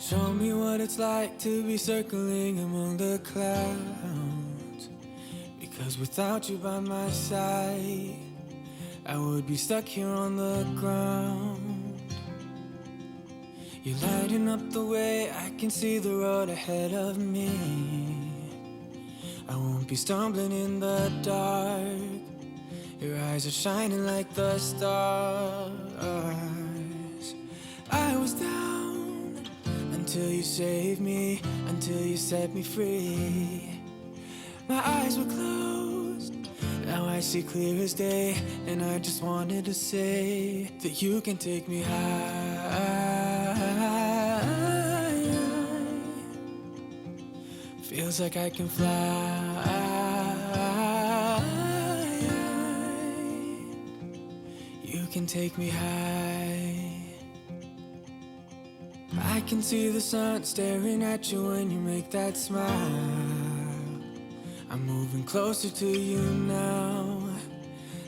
Show me what it's like to be circling among the clouds. Because without you by my side, I would be stuck here on the ground. You're lighting up the way, I can see the road ahead of me. I won't be stumbling in the dark. Your eyes are shining like the stars. I was down until you saved me, until you set me free. My eyes were closed, now I see clear as day. And I just wanted to say that you can take me high. Feels like I can fly. You can take me high. I can see the sun staring at you when you make that smile. I'm moving closer to you now.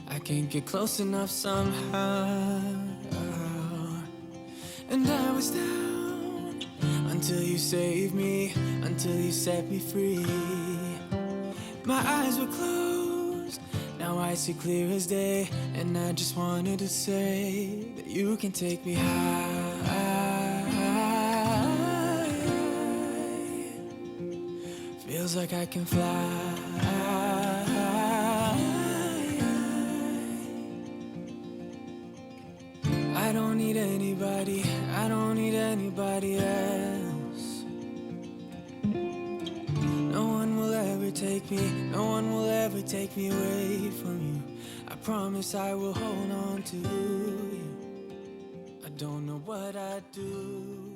I can't get close enough somehow. And I was down until you saved me, until you set me free. My eyes were closed, now I see clear as day. And I just wanted to say that you can take me high. Feels like I can fly. I don't need anybody, I don't need anybody else. No one will ever take me, no one will ever take me away from you. I promise I will hold on to you. I don't know what I'd do